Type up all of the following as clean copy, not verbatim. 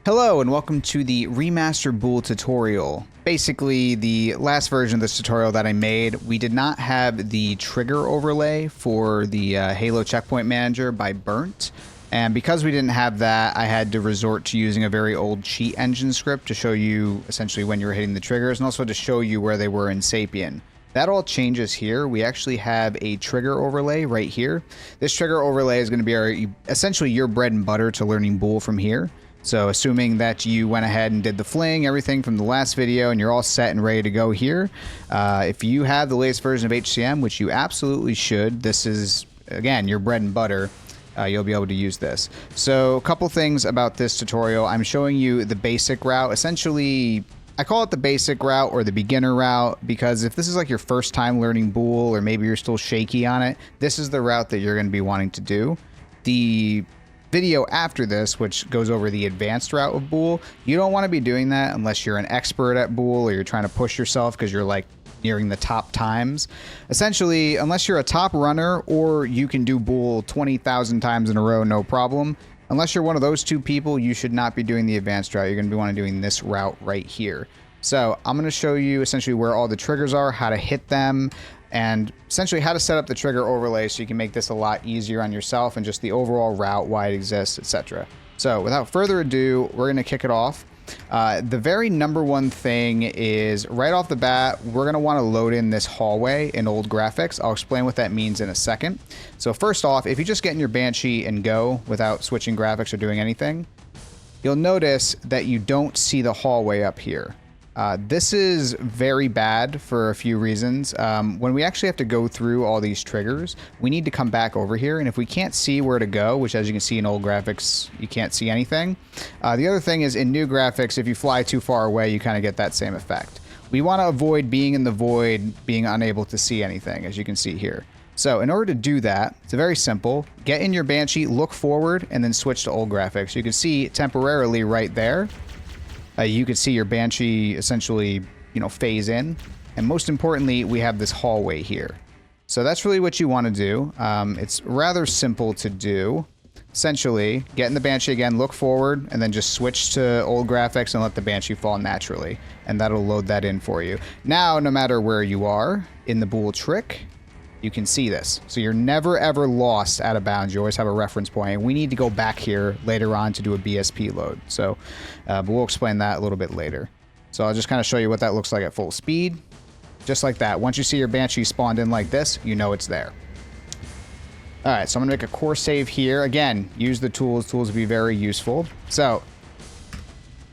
Hello and welcome to the Remastered Bool tutorial. Basically, the last version of this tutorial that I made, we did not have the trigger overlay for the Halo Checkpoint Manager by Burnt. And because we didn't have that, I had to resort to using a very old cheat engine script to show you essentially when you were hitting the triggers and also to show you where they were in Sapien. That all changes here. We actually have a trigger overlay right here. This trigger overlay is going to be essentially your bread and butter to learning Bool from here. So assuming that you went ahead and did the fling, everything from the last video, and you're all set and ready to go here, if you have the latest version of HCM, which you absolutely should, this is, again, your bread and butter, you'll be able to use this. So a couple things about this tutorial. I'm showing you the basic route. Essentially, I call it the basic route or the beginner route because if this is like your first time learning Bool or maybe you're still shaky on it, this is the route that you're going to be wanting to do. The video after this, which goes over the advanced route of Bool, you don't want to be doing that unless you're an expert at Bool or you're trying to push yourself because you're like nearing the top times. Essentially, unless you're a top runner or you can do Bool 20,000 times in a row, no problem. Unless you're one of those two people, you should not be doing the advanced route. You're going to be wanting doing this route right here. So I'm going to show you essentially where all the triggers are, how to hit them, and essentially how to set up the trigger overlay so you can make this a lot easier on yourself and just the overall route, why it exists, etc. So without further ado, we're going to kick it off. The very number one thing is right off the bat, we're going to want to load in this hallway in old graphics. I'll explain what that means in a second. So first off, if you just get in your Banshee and go without switching graphics or doing anything, you'll notice that you don't see the hallway up here. This is very bad for a few reasons. When we actually have to go through all these triggers, we need to come back over here. And if we can't see where to go, which as you can see in old graphics, you can't see anything. The other thing is in new graphics, if you fly too far away, you kind of get that same effect. We want to avoid being in the void, being unable to see anything, as you can see here. So in order to do that, it's very simple. Get in your Banshee, look forward, and then switch to old graphics. You can see temporarily right there. You can see your Banshee essentially, phase in. And most importantly, we have this hallway here. So that's really what you want to do. It's rather simple to do. Essentially, get in the Banshee again, look forward, and then just switch to old graphics and let the Banshee fall naturally. And that'll load that in for you. Now, no matter where you are in the Bool trick, you can see this. So you're never ever lost out of bounds. You always have a reference point. And we need to go back here later on to do a BSP load. So but we'll explain that a little bit later. So I'll just kind of show you what that looks like at full speed. Just like that. Once you see your Banshee spawned in like this, you know it's there. All right, so I'm gonna make a core save here. Again, use the tools. Tools will be very useful. So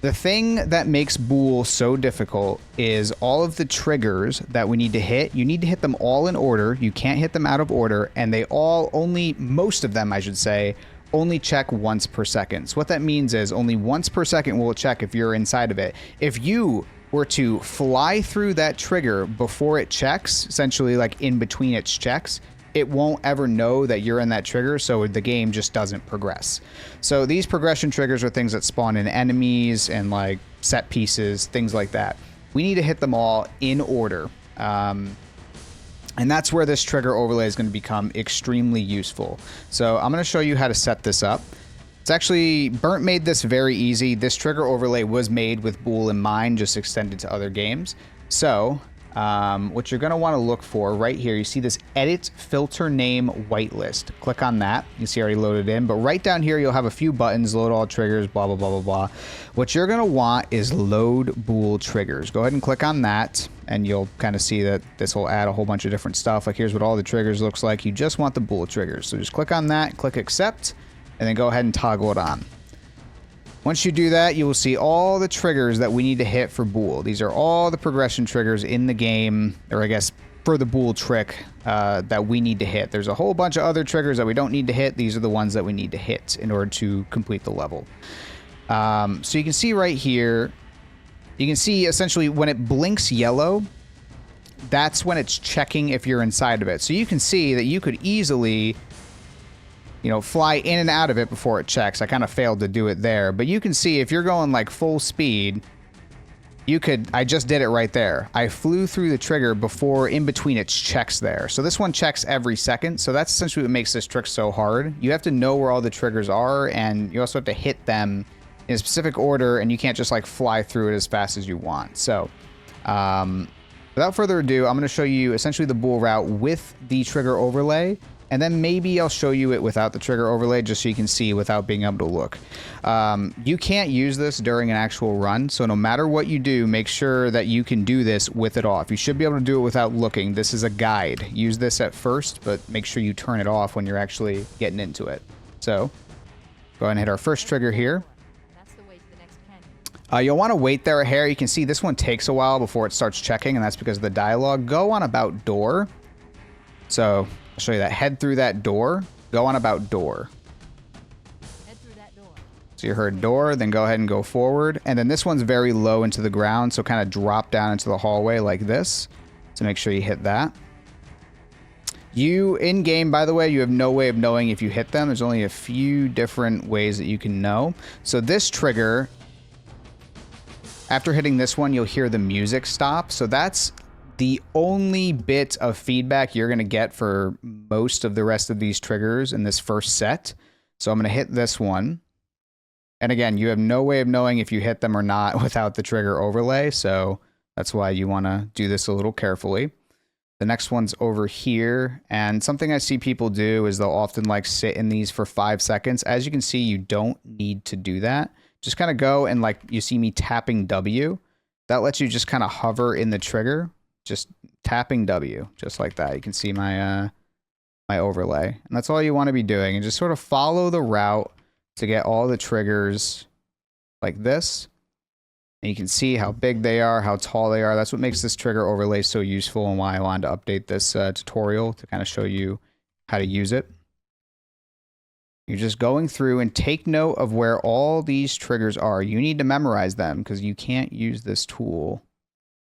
the thing that makes Bool so difficult is all of the triggers that we need to hit. You need to hit them all in order. You can't hit them out of order, and they all most of them, I should say, only check once per second. So what that means is only once per second will it check if you're inside of it. If you were to fly through that trigger before it checks, essentially like in between its checks, it won't ever know that you're in that trigger, so the game just doesn't progress. So these progression triggers are things that spawn in enemies and like set pieces, things like that. We need to hit them all in order. And that's where this trigger overlay is going to become extremely useful. So I'm going to show you how to set this up. It's actually, Burnt made this very easy. This trigger overlay was made with Bool in mind, just extended to other games. So what you're going to want to look for right here, you see this edit filter name whitelist. Click on that. You see already loaded in, but right down here you'll have a few buttons, load all triggers, blah, blah, blah, blah, blah. What you're going to want is load Bool triggers. Go ahead and click on that and you'll kind of see that this will add a whole bunch of different stuff. Like here's what all the triggers looks like. You just want the Bool triggers. So just click on that, click accept, and then go ahead and toggle it on. Once you do that, you will see all the triggers that we need to hit for Bool. These are all the progression triggers in the game, or I guess for the Bool trick that we need to hit. There's a whole bunch of other triggers that we don't need to hit. These are the ones that we need to hit in order to complete the level. So you can see right here, you can see essentially when it blinks yellow, that's when it's checking if you're inside of it. So you can see that you could easily fly in and out of it before it checks. I kind of failed to do it there, but you can see if you're going like full speed, I just did it right there. I flew through the trigger before in between its checks there. So this one checks every second. So that's essentially what makes this trick so hard. You have to know where all the triggers are, and you also have to hit them in a specific order, and you can't just like fly through it as fast as you want. So without further ado, I'm going to show you essentially the Bool route with the trigger overlay, and then maybe I'll show you it without the trigger overlay just so you can see without being able to look. You can't use this during an actual run, so no matter what you do, make sure that you can do this with it off. You should be able to do it without looking. This is a guide. Use this at first, but make sure you turn it off when you're actually getting into it. So go ahead and hit our first trigger here. You'll want to wait there a hair. You can see this one takes a while before it starts checking, and that's because of the dialogue. Go on about door. So I'll show you that. Head through that door. Go on about door. Head through that door. So you heard door, then go ahead and go forward. And then this one's very low into the ground, so kind of drop down into the hallway like this. So make sure you hit that. You, in-game, by the way, you have no way of knowing if you hit them. There's only a few different ways that you can know. So this trigger, after hitting this one, you'll hear the music stop. So that's the only bit of feedback you're going to get for most of the rest of these triggers in this first set. So I'm going to hit this one. And again, you have no way of knowing if you hit them or not without the trigger overlay. So that's why you want to do this a little carefully. The next one's over here. And something I see people do is they'll often like sit in these for 5 seconds. As you can see, you don't need to do that. Just kind of go and like you see me tapping W. That lets you just kind of hover in the trigger. Just tapping W, just like that. You can see my my overlay. And that's all you want to be doing. And just sort of follow the route to get all the triggers like this. And you can see how big they are, how tall they are. That's what makes this trigger overlay so useful and why I wanted to update this tutorial to kind of show you how to use it. You're just going through and take note of where all these triggers are. You need to memorize them because you can't use this tool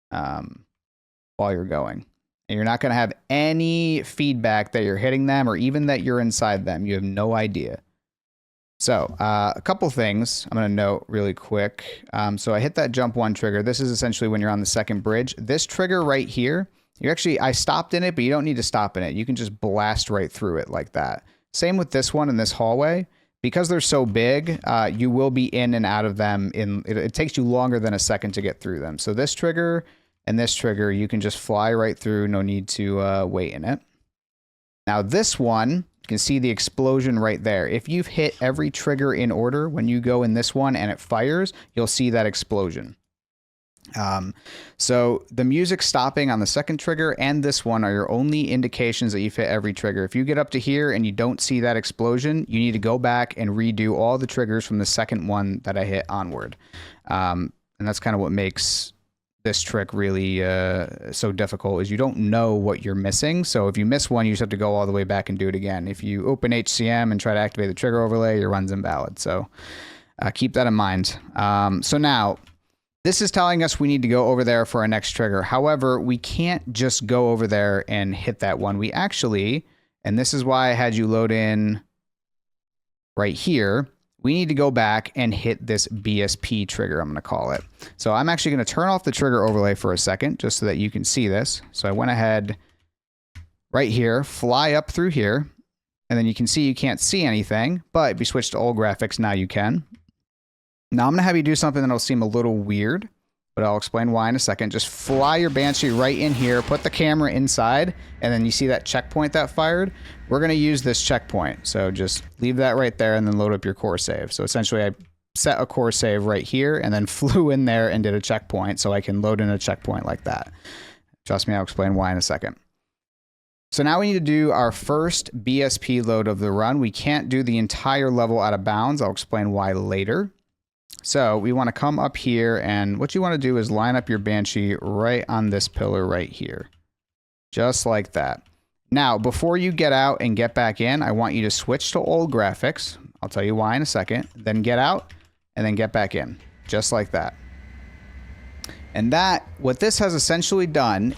while you're going. And you're not going to have any feedback that you're hitting them or even that you're inside them. You have no idea. So a couple things I'm going to note really quick. So I hit that jump 1 trigger. This is essentially when you're on the second bridge. This trigger right here, I stopped in it, but you don't need to stop in it. You can just blast right through it like that. Same with this one in this hallway. Because they're so big, you will be in and out of them. It takes you longer than a second to get through them. So this trigger and this trigger, you can just fly right through. No need to wait in it. Now this one, you can see the explosion right there. If you've hit every trigger in order, when you go in this one and it fires, you'll see that explosion. So the music stopping on the second trigger and this one are your only indications that you've hit every trigger. If you get up to here and you don't see that explosion, you need to go back and redo all the triggers from the second one that I hit onward. And that's kind of what makes this trick really so difficult, is you don't know what you're missing. So if you miss one, you just have to go all the way back and do it again. If you open HCM and try to activate the trigger overlay, your run's invalid. So keep that in mind. So now, this is telling us we need to go over there for our next trigger. However, we can't just go over there and hit that one. We actually, and this is why I had you load in right here, we need to go back and hit this BSP trigger, I'm going to call it. So I'm actually going to turn off the trigger overlay for a second just so that you can see this. So I went ahead right here, fly up through here, and then you can see you can't see anything, but if you switch to old graphics, now you can. Now I'm going to have you do something that'll seem a little weird, but I'll explain why in a second. Just fly your Banshee right in here, put the camera inside, and then you see that checkpoint that fired? We're going to use this checkpoint. So just leave that right there and then load up your core save. So essentially I set a core save right here and then flew in there and did a checkpoint so I can load in a checkpoint like that. Trust me, I'll explain why in a second. So now we need to do our first BSP load of the run. We can't do the entire level out of bounds. I'll explain why later. So we want to come up here, and what you want to do is line up your Banshee right on this pillar right here. Just like that. Now, before you get out and get back in, I want you to switch to old graphics. I'll tell you why in a second. Then get out, and then get back in. Just like that. And what this has essentially done,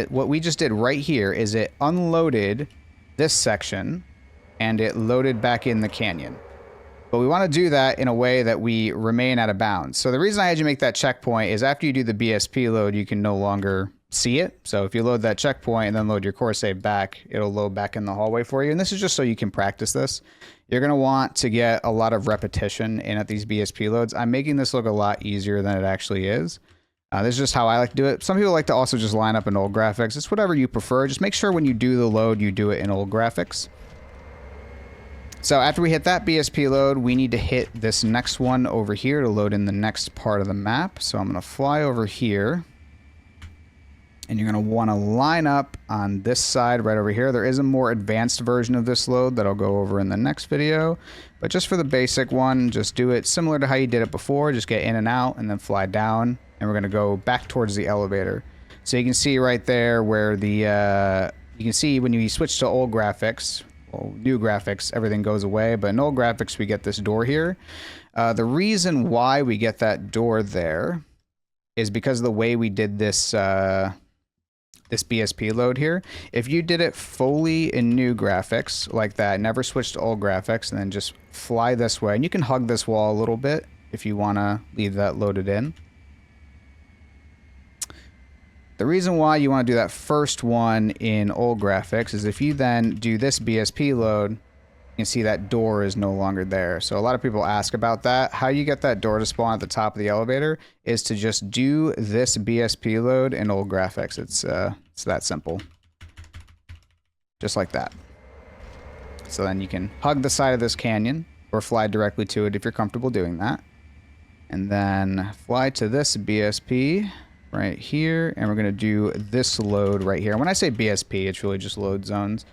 what we just did right here, is it unloaded this section, and it loaded back in the canyon. But we want to do that in a way that we remain out of bounds. So the reason I had you make that checkpoint is after you do the BSP load, you can no longer see it. So if you load that checkpoint and then load your core save back, it'll load back in the hallway for you. And this is just so you can practice this. You're going to want to get a lot of repetition in at these BSP loads. I'm making this look a lot easier than it actually is. This is just how I like to do it. Some people like to also just line up in old graphics. It's whatever you prefer. Just make sure when you do the load, you do it in old graphics. So after we hit that BSP load, we need to hit this next one over here to load in the next part of the map. So I'm going to fly over here. And you're going to want to line up on this side right over here. There is a more advanced version of this load that I'll go over in the next video. But just for the basic one, just do it similar to how you did it before. Just get in and out and then fly down. And we're going to go back towards the elevator. So you can see right there where the... you can see when you switch to old graphics, well, new graphics, everything goes away. But in old graphics, we get this door here. The reason why we get that door there is because of the way we did this... this BSP load here. If you did it fully in new graphics like that, never switch to old graphics, and then just fly this way, and you can hug this wall a little bit if you want to leave that loaded in. The reason why you want to do that first one in old graphics is if you then do this BSP load, you can see that door is no longer there. So a lot of people ask about that. How you get that door to spawn at the top of the elevator is to just do this BSP load in old graphics. It's that simple. Just like that. So then you can hug the side of this canyon or fly directly to it if you're comfortable doing that. And then fly to this BSP right here. And we're going to do this load right here. When I say BSP, it's really just load zones.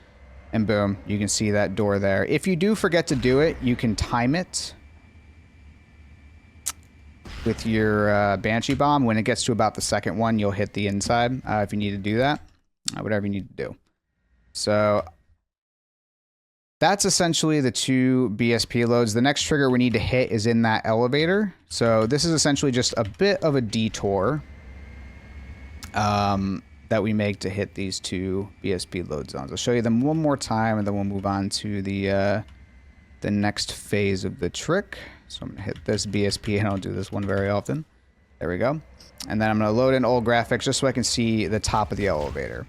And boom, you can see that door there. If you do forget to do it, you can time it with your Banshee bomb. When it gets to about the second one, you'll hit the inside if you need to do that. Whatever you need to do. So that's essentially the two BSP loads. The next trigger we need to hit is in that elevator. So this is essentially just a bit of a detour that we make to hit these two BSP load zones. I'll show you them one more time, and then we'll move on to the next phase of the trick. So I'm going to hit this BSP, and I don't do this one very often. There we go. And then I'm going to load in old graphics just so I can see the top of the elevator.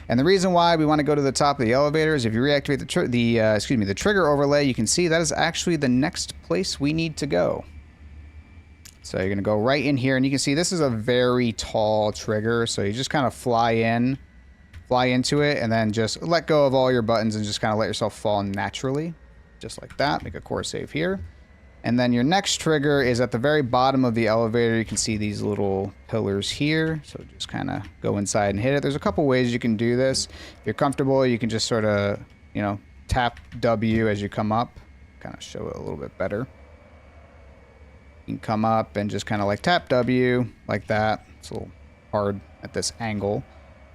And the reason why we want to go to the top of the elevator is if you reactivate the trigger overlay, you can see that is actually the next place we need to go. So you're going to go right in here, and you can see this is a very tall trigger. So you just kind of fly into it, and then just let go of all your buttons and just kind of let yourself fall naturally. Just like that. Make a core save here. And then your next trigger is at the very bottom of the elevator. You can see these little pillars here. So just kind of go inside and hit it. There's a couple ways you can do this. If you're comfortable, you can just sort of, you know, tap W as you come up. Kind of show it a little bit better. You can come up and just kind of like tap W like that. It's a little hard at this angle,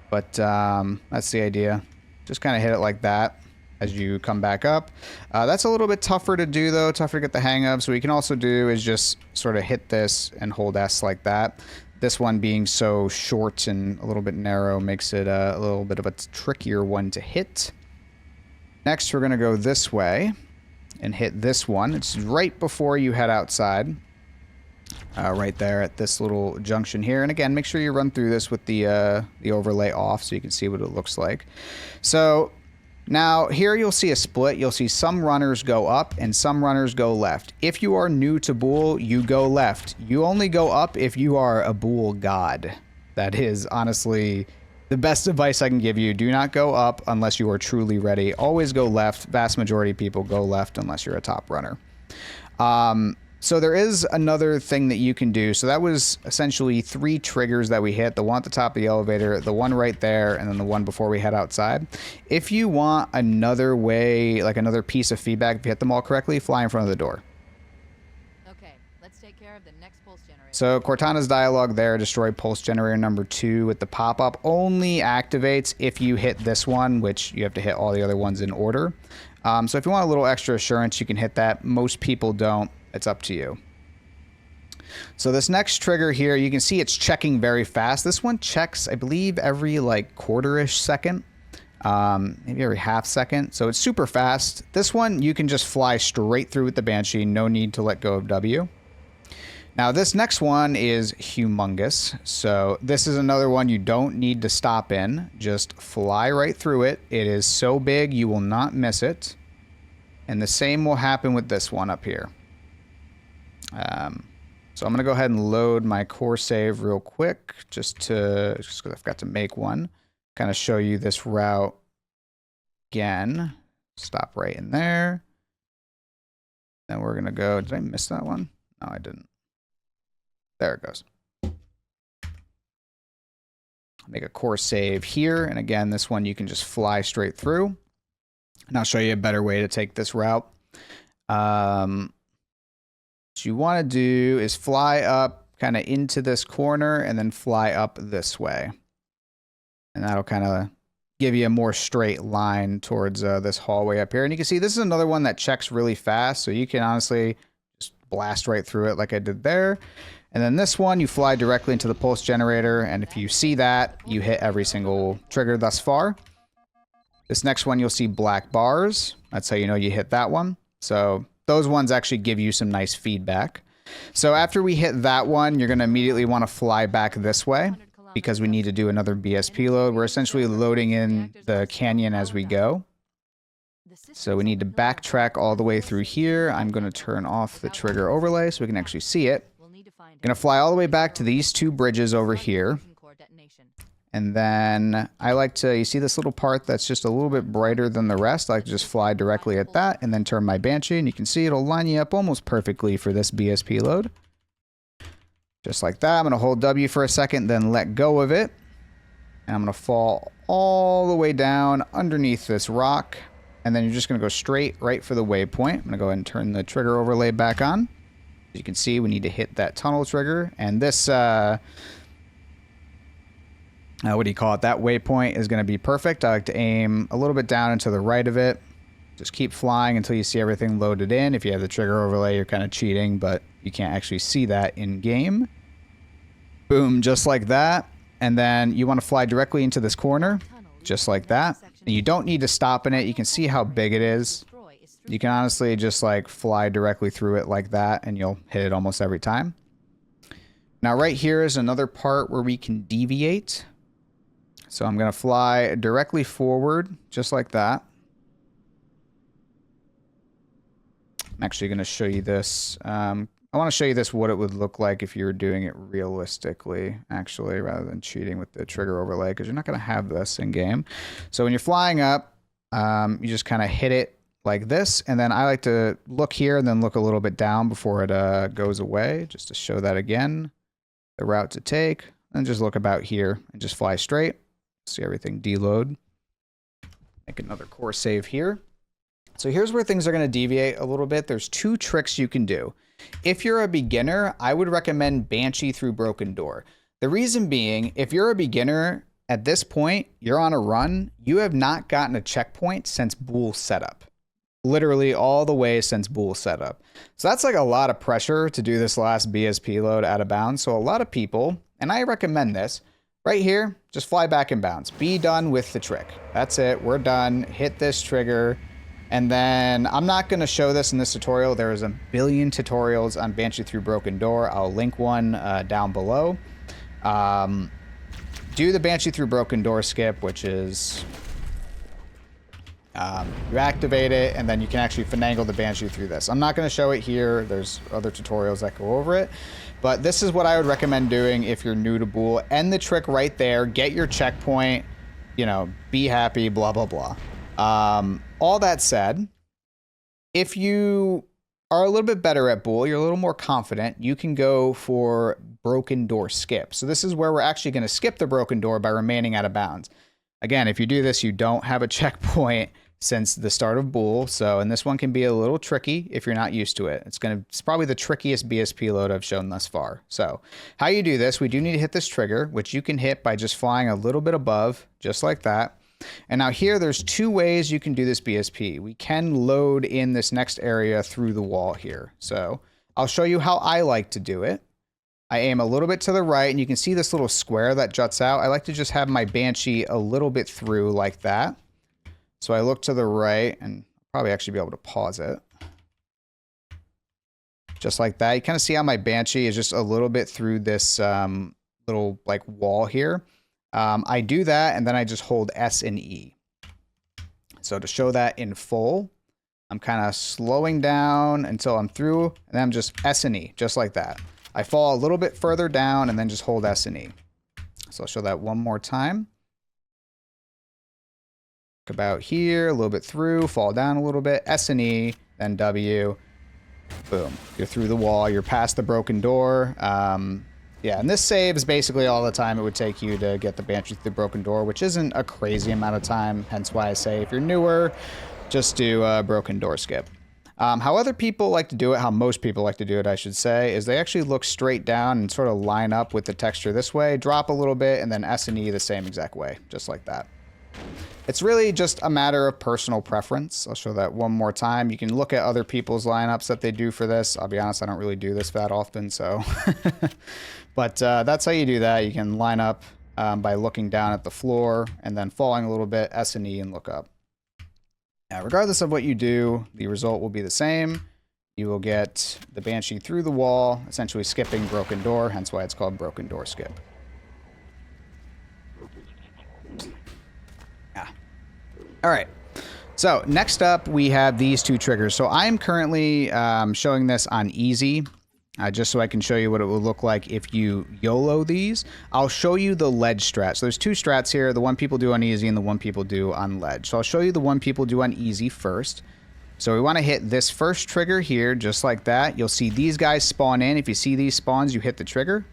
but that's the idea. Just kind of hit it like that as you come back up. That's a little bit tougher to do though, tougher to get the hang of. So what you can also do is just sort of hit this and hold S like that. This one being so short and a little bit narrow makes it a little bit of a trickier one to hit. Next, we're going to go this way and hit this one. It's right before you head outside. Right there at this little junction here. And again, make sure you run through this with the overlay off so you can see what it looks like. So now here you'll see a split. You'll see some runners go up and some runners go left. If you are new to Bool, you go left. You only go up if you are a Bool god. That is honestly the best advice I can give you. Do not go up unless you are truly ready. Always go left. Vast majority of people go left unless you're a top runner. So there is another thing that you can do. So that was essentially 3 triggers that we hit. The one at the top of the elevator, the one right there, and then the one before we head outside. If you want another way, like another piece of feedback, if you hit them all correctly, fly in front of the door. Okay, let's take care of the next pulse generator. So Cortana's dialogue there, destroy pulse generator number 2 with the pop-up, only activates if you hit this one, which you have to hit all the other ones in order. So if you want a little extra assurance, you can hit that. Most people don't. It's up to you. So this next trigger here, you can see it's checking very fast. This one checks, I believe, every like quarter-ish second, maybe every half second. So it's super fast. This one, you can just fly straight through with the Banshee. No need to let go of W. Now this next one is humongous. So this is another one you don't need to stop in. Just fly right through it. It is so big you will not miss it. And the same will happen with this one up here. So I'm going to go ahead and load my core save real quick just because I forgot to make one. Kind of show you this route again. Stop right in there. Then we're going to go. Did I miss that one? No, I didn't. There it goes. Make a core save here. And again, this one you can just fly straight through. And I'll show you a better way to take this route. What you want to do is fly up kind of into this corner and then fly up this way. And that'll kind of give you a more straight line towards this hallway up here. And you can see this is another one that checks really fast. So you can honestly just blast right through it like I did there. And then this one, you fly directly into the pulse generator. And if you see that, you hit every single trigger thus far. This next one, you'll see black bars. That's how you know you hit that one. So those ones actually give you some nice feedback. So after we hit that one, you're going to immediately want to fly back this way because we need to do another BSP load. We're essentially loading in the canyon as we go. So we need to backtrack all the way through here. I'm going to turn off the trigger overlay so we can actually see it. Going to fly all the way back to these two bridges over here. And then I like to, you see this little part that's just a little bit brighter than the rest? I like to just fly directly at that and then turn my Banshee. And you can see it'll line you up almost perfectly for this BSP load. Just like that. I'm going to hold W for a second, then let go of it. And I'm going to fall all the way down underneath this rock. And then you're just going to go straight right for the waypoint. I'm going to go ahead and turn the trigger overlay back on. As you can see, we need to hit that tunnel trigger. And this, what do you call it? That waypoint is going to be perfect. I like to aim a little bit down and to the right of it. Just keep flying until you see everything loaded in. If you have the trigger overlay, you're kind of cheating, but you can't actually see that in game. Boom, just like that. And then you want to fly directly into this corner, just like that. And you don't need to stop in it. You can see how big it is. You can honestly just like fly directly through it like that, and you'll hit it almost every time. Now right here is another part where we can deviate. So I'm going to fly directly forward, just like that. I'm actually going to show you this. I want to show you this, what it would look like if you were doing it realistically, actually, rather than cheating with the trigger overlay, because you're not going to have this in game. So when you're flying up, you just kind of hit it like this. And then I like to look here and then look a little bit down before it goes away, just to show that again, the route to take. And just look about here and just fly straight. See everything deload. Make another core save here. So here's where things are going to deviate a little bit. There's two tricks you can do. If you're a beginner, I would recommend Banshee through Broken Door. The reason being, if you're a beginner at this point, you're on a run, you have not gotten a checkpoint since Bool setup. Literally all the way since Bool setup. So that's like a lot of pressure to do this last BSP load out of bounds. So a lot of people, and I recommend this, right here, just fly back in bounds. Be done with the trick. That's it. We're done. Hit this trigger. And then I'm not going to show this in this tutorial. There is a billion tutorials on Banshee through Broken Door. I'll link one down below. Do the Banshee through Broken Door skip, which is you activate it, and then you can actually finagle the Banshee through this. I'm not going to show it here. There's other tutorials that go over it. But this is what I would recommend doing if you're new to Bool. End the trick right there. Get your checkpoint. You know, be happy, blah, blah, blah. All that said, if you are a little bit better at Bool, you're a little more confident, you can go for Broken Door skip. So this is where we're actually going to skip the Broken Door by remaining out of bounds. Again, if you do this, you don't have a checkpoint since the start of Bool. So, and this one can be a little tricky if you're not used to it. It's probably the trickiest BSP load I've shown thus far. So how you do this, we do need to hit this trigger, which you can hit by just flying a little bit above, just like that. And now here, there's two ways you can do this BSP. We can load in this next area through the wall here. So I'll show you how I like to do it. I aim a little bit to the right, and you can see this little square that juts out. I like to just have my Banshee a little bit through like that. So I look to the right, and probably actually be able to pause it. Just like that. You kind of see how my Banshee is just a little bit through this little like wall here. I do that and then I just hold S and E. So to show that in full, I'm kind of slowing down until I'm through, and then I'm just S and E, just like that. I fall a little bit further down and then just hold S and E. So I'll show that one more time. About here, a little bit through, fall down a little bit, S and E, then W, boom. You're through the wall, you're past the broken door. Yeah, and this saves basically all the time it would take you to get the Banshee through the broken door, which isn't a crazy amount of time, hence why I say if you're newer, just do a broken door skip. How other people like to do it, how most people like to do it, I should say, is they actually look straight down and sort of line up with the texture this way, drop a little bit, and then S and E the same exact way, just like that. It's really just a matter of personal preference. I'll show that one more time. You can look at other people's lineups that they do for this. I'll be honest, I don't really do this that often, so. But that's how you do that. You can line up by looking down at the floor and then falling a little bit, S and E, and look up. Now, regardless of what you do, the result will be the same. You will get the Banshee through the wall, essentially skipping broken door, hence why it's called broken door skip. All right, so next up we have these two triggers. So I'm currently showing this on easy, just so I can show you what it would look like if you YOLO these. I'll show you the ledge strat. So there's two strats here, the one people do on easy and the one people do on ledge. So I'll show you the one people do on easy first. So we want to hit this first trigger here, just like that. You'll see these guys spawn in. If you see these spawns, you hit the trigger.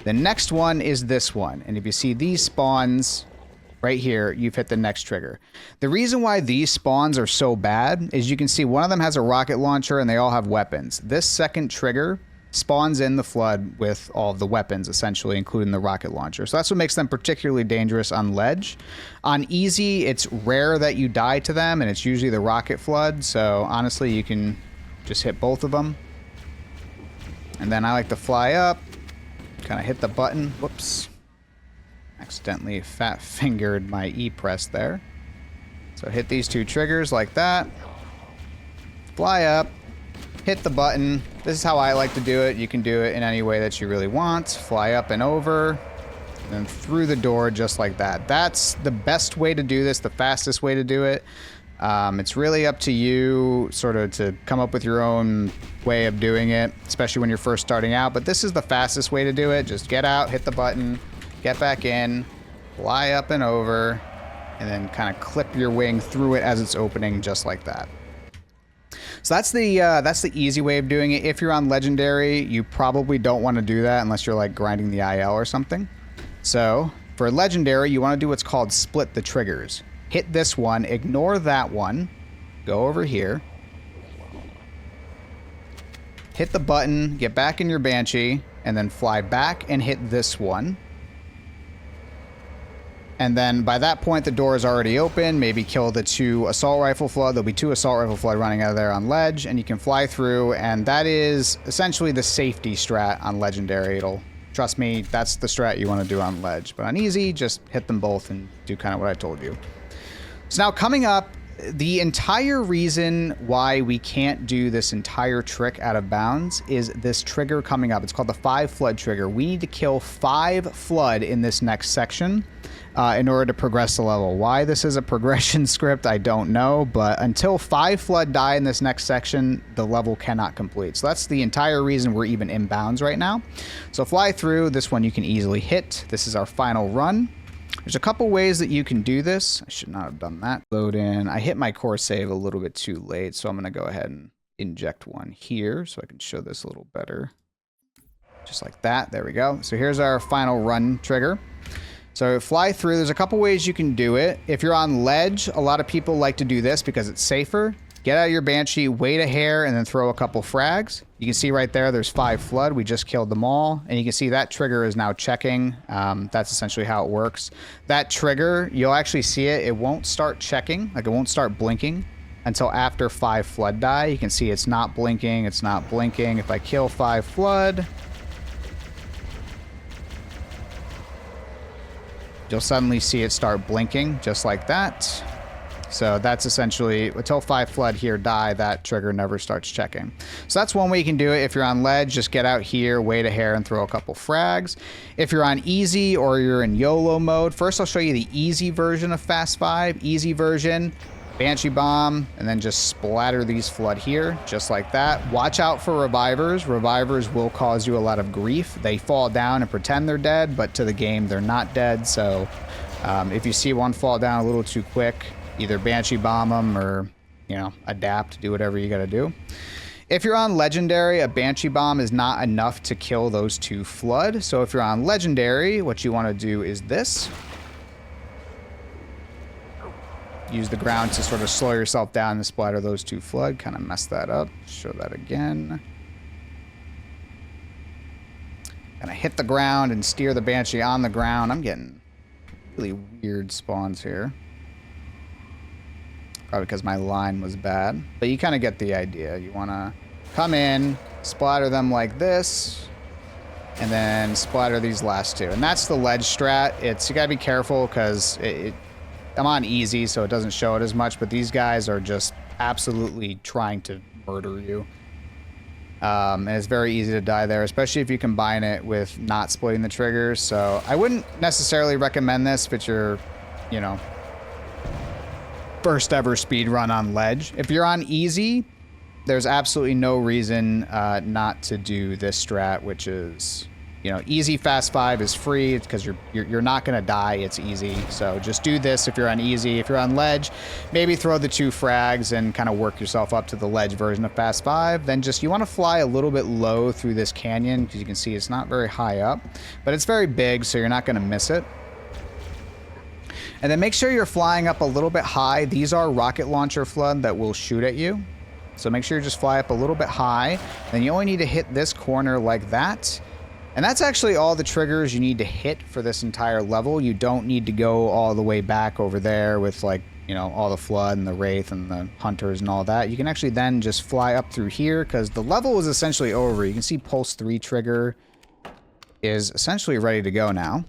The next one is this one. And if you see these spawns right here, you've hit the next trigger. The reason why these spawns are so bad is you can see one of them has a rocket launcher and they all have weapons. This second trigger spawns in the flood with all of the weapons, essentially, including the rocket launcher. So that's what makes them particularly dangerous on ledge. On easy, it's rare that you die to them, and it's usually the rocket flood. So honestly, you can just hit both of them. And then I like to fly up, kind of hit the button. Whoops. Accidentally fat fingered my E press there. So hit these two triggers like that. Fly up, hit the button. This is how I like to do it. You can do it in any way that you really want. Fly up and over, and then through the door just like that. That's the best way to do this, the fastest way to do it. It's really up to you sort of to come up with your own way of doing it, especially when you're first starting out. But this is the fastest way to do it. Just get out, hit the button, get back in, fly up and over, and then kind of clip your wing through it as it's opening, just like that. So that's the easy way of doing it. If you're on Legendary, you probably don't want to do that unless you're like grinding the IL or something. So for Legendary, you want to do what's called split the triggers. Hit this one, ignore that one, go over here, hit the button, get back in your Banshee, and then fly back and hit this one. And then by that point, the door is already open. Maybe kill the two assault rifle flood. There'll be two assault rifle flood running out of there on ledge, and you can fly through. And that is essentially the safety strat on Legendary. Trust me, that's the strat you want to do on ledge. But on easy, just hit them both and do kind of what I told you. So now coming up, the entire reason why we can't do this entire trick out of bounds is this trigger coming up. It's called the 5 flood trigger. We need to kill 5 flood in this next section in order to progress the level. Why this is a progression script, I don't know, but until 5 flood die in this next section, the level cannot complete. So that's the entire reason we're even in bounds right now. So fly through. This one you can easily hit. This is our final run. There's a couple ways that you can do this. I should not have done that. Load in. I hit my core save a little bit too late, so I'm going to go ahead and inject one here so I can show this a little better. Just like that. There we go. So here's our final run trigger. So fly through. There's a couple ways you can do it. If you're on ledge, a lot of people like to do this because it's safer. Get out of your Banshee, wait a hair, and then throw a couple frags. You can see right there, there's 5 flood. We just killed them all. And you can see that trigger is now checking. That's essentially how it works. That trigger, you'll actually see it. It won't start checking, like it won't start blinking until after 5 flood die. You can see it's not blinking, it's not blinking. If I kill 5 flood, you'll suddenly see it start blinking just like that. So that's essentially, until 5 flood here die, that trigger never starts checking. So that's one way you can do it. If you're on ledge, just get out here, wait a hair, and throw a couple frags. If you're on easy or you're in YOLO mode, first I'll show you the easy version of Fast 5. Easy version, Banshee bomb, and then just splatter these flood here, just like that. Watch out for revivers. Revivers will cause you a lot of grief. They fall down and pretend they're dead, but to the game, they're not dead. So if you see one fall down a little too quick, either Banshee bomb them or, you know, adapt, do whatever you gotta do. If you're on Legendary, a Banshee bomb is not enough to kill those 2 flood. So if you're on Legendary, what you want to do is this. Use the ground to sort of slow yourself down and splatter those 2 flood. Kind of mess that up. Show that again. Gonna hit the ground and steer the Banshee on the ground. I'm getting really weird spawns here. Probably because my line was bad. But you kind of get the idea. You want to come in, splatter them like this, and then splatter these last 2. And that's the ledge strat. You got to be careful because I'm on easy, so it doesn't show it as much. But these guys are just absolutely trying to murder you. And it's very easy to die there, especially if you combine it with not splitting the triggers. So I wouldn't necessarily recommend this if it's your, you know, first ever speed run on ledge. If you're on easy, there's absolutely no reason not to do this strat, which is, you know, easy Fast 5 is free because you're not gonna die. It's easy, so just do this if you're on easy. If you're on ledge, maybe throw the 2 frags and kind of work yourself up to the ledge version of Fast 5. Then just you want to fly a little bit low through this canyon because you can see it's not very high up, but it's very big, so you're not gonna miss it. And then make sure you're flying up a little bit high. These are rocket launcher flood that will shoot at you. So make sure you just fly up a little bit high. Then you only need to hit this corner like that. And that's actually all the triggers you need to hit for this entire level. You don't need to go all the way back over there with, like, you know, all the flood and the wraith and the hunters and all that. You can actually then just fly up through here because the level is essentially over. You can see Pulse 3 trigger is essentially ready to go now.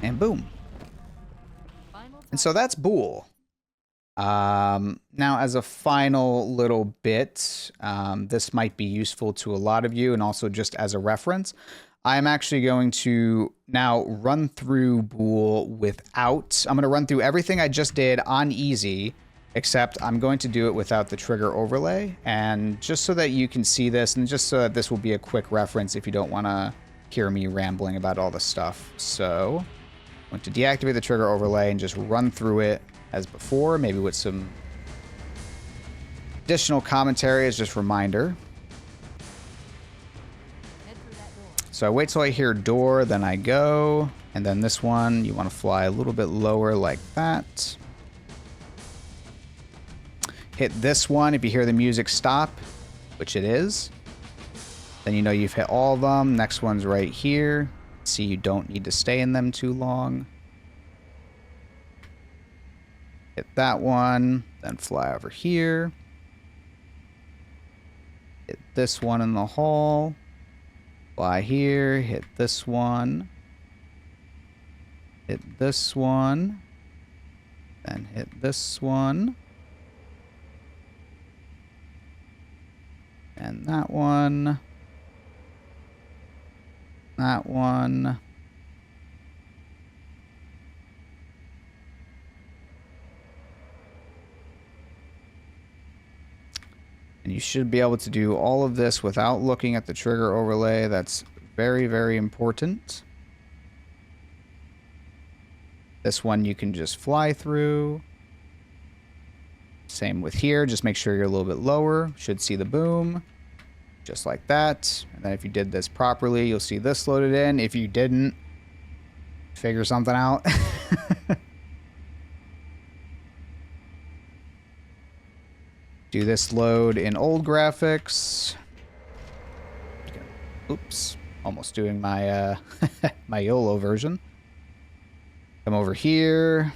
And boom. And so that's Bool. Now, as a final little bit, this might be useful to a lot of you, and also just as a reference, I'm actually going to now run through Bool without... I'm going to run through everything I just did on easy, except I'm going to do it without the trigger overlay, and just so that you can see this, and just so that this will be a quick reference if you don't want to hear me rambling about all this stuff. So I'm going to deactivate the trigger overlay and just run through it as before, maybe with some additional commentary as just reminder. So I wait till I hear door, then I go, and then this one, you want to fly a little bit lower like that. Hit this one if you hear the music stop, which it is. Then you know you've hit all of them. Next one's right here. See, you don't need to stay in them too long. Hit that one, then fly over here. Hit this one in the hall. Fly here, hit this one. Hit this one. Then hit this one. And that one. That one. And you should be able to do all of this without looking at the trigger overlay. That's very, very important. This one you can just fly through. Same with here. Just make sure you're a little bit lower. Should see the boom. Just like that. And then if you did this properly, you'll see this loaded in. If you didn't, figure something out. Do this load in old graphics. Oops. Almost doing my my YOLO version. Come over here.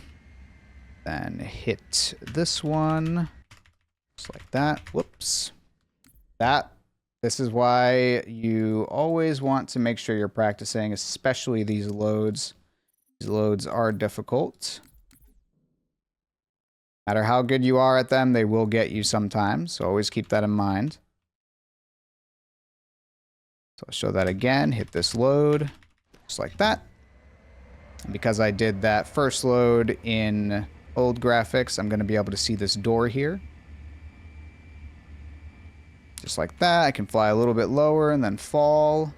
Then hit this one. Just like that. Whoops. That This is why you always want to make sure you're practicing, especially these loads. These loads are difficult. No matter how good you are at them, they will get you sometimes, so always keep that in mind. So I'll show that again, hit this load, just like that. And because I did that first load in old graphics, I'm going to be able to see this door here. Just like that. I can fly a little bit lower and then fall.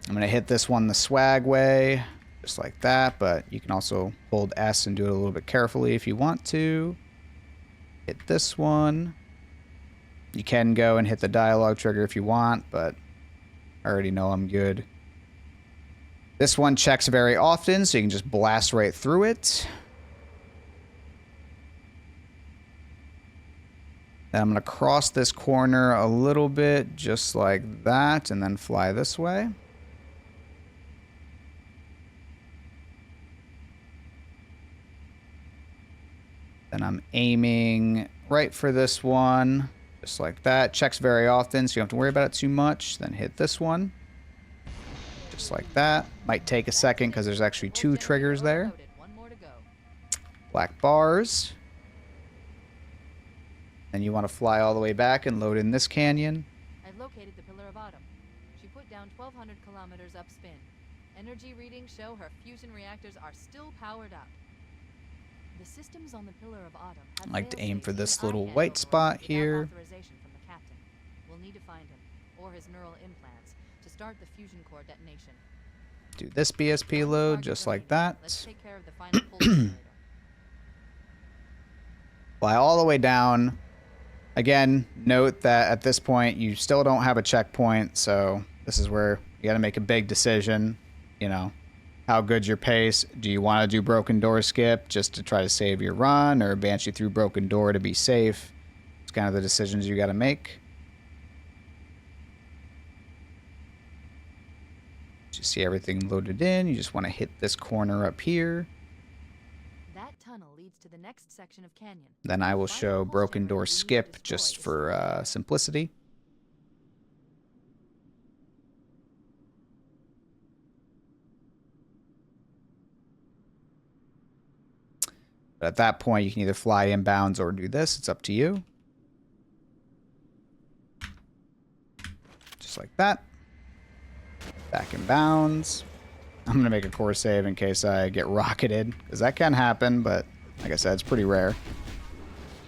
I'm going to hit this one the swag way, just like that, but you can also hold S and do it a little bit carefully if you want to. Hit this one. You can go and hit the dialogue trigger if you want, but I already know I'm good. This one checks very often, so you can just blast right through it. Then I'm going to cross this corner a little bit, just like that, and then fly this way. Then I'm aiming right for this one, just like that. Checks very often, so you don't have to worry about it too much. Then hit this one, just like that. Might take a second because there's actually 2 triggers there. Black bars. Then you want to fly all the way back and load in this canyon. I've located the Pillar of Autumn. She put down 1,200 kilometers upspin. Energy readings show her fusion reactors are still powered up. The systems on the Pillar of Autumn have I like to aim for fail-safes this that I little hand white over spot without here. authorization from the captain. We'll need to find him, or his neural implants, to start the fusion core detonation. Do this BSP load just like that. Let's take care of the final pull generator. Fly all the way down. Again, note that at this point, you still don't have a checkpoint, so this is where you got to make a big decision. You know, how good's your pace? Do you want to do Broken Door skip just to try to save your run, or Banshee through Broken Door to be safe? It's kind of the decisions you got to make. Just see everything loaded in. You just want to hit this corner up here. That tunnel leads to the next section of canyon. Then I will show Broken Door skip just for simplicity. But at that point, you can either fly inbounds or do this. It's up to you. Just like that. Back in bounds. I'm going to make a core save in case I get rocketed, because that can happen, but like I said, it's pretty rare.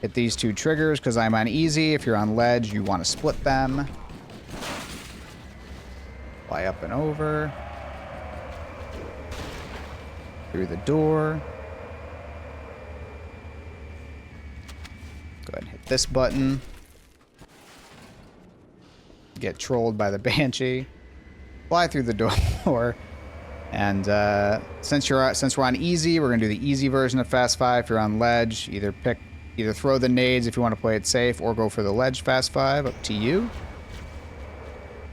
Hit these 2 triggers because I'm on easy. If you're on ledge, you want to split them. Fly up and over. Through the door. Go ahead and hit this button. Get trolled by the Banshee. Fly through the door. And since we're on easy, we're gonna do the easy version of Fast 5. If you're on ledge, either throw the nades if you want to play it safe, or go for the ledge Fast 5. Up to you.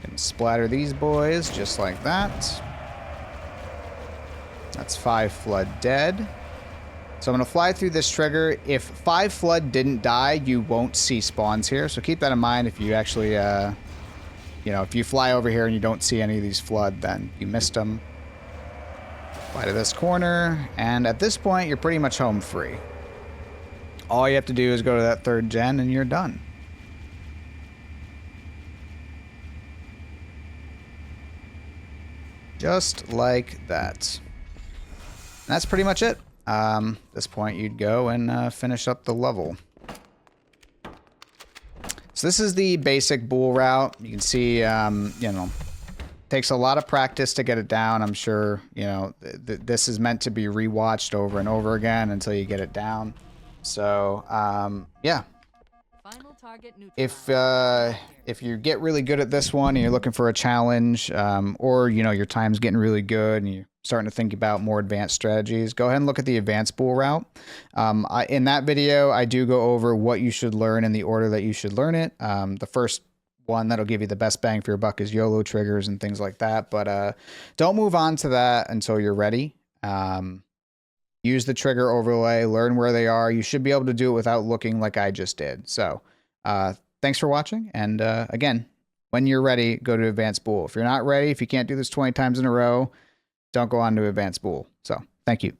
And splatter these boys just like that. That's 5 flood dead. So I'm gonna fly through this trigger. If 5 flood didn't die, you won't see spawns here. So keep that in mind. If you actually, you know, if you fly over here and you don't see any of these flood, then you missed them. Fly to this corner, and at this point, you're pretty much home free. All you have to do is go to that 3rd gen, and you're done. Just like that. And that's pretty much it. At this point, you'd go and finish up the level. So this is the basic Bool route. You can see, you know, takes a lot of practice to get it down. I'm sure, you know, this is meant to be rewatched over and over again until you get it down. So, yeah. Final target If you get really good at this one and you're looking for a challenge, or, you know, your time's getting really good and you're starting to think about more advanced strategies, go ahead and look at the advanced Bool route. In that video, I do go over what you should learn in the order that you should learn it. The first one that'll give you the best bang for your buck is YOLO triggers and things like that. But don't move on to that until you're ready. Use the trigger overlay, learn where they are. You should be able to do it without looking like I just did. So thanks for watching. And again, when you're ready, go to Advanced Bool. If you're not ready, if you can't do this 20 times in a row, don't go on to Advanced Bool. So thank you.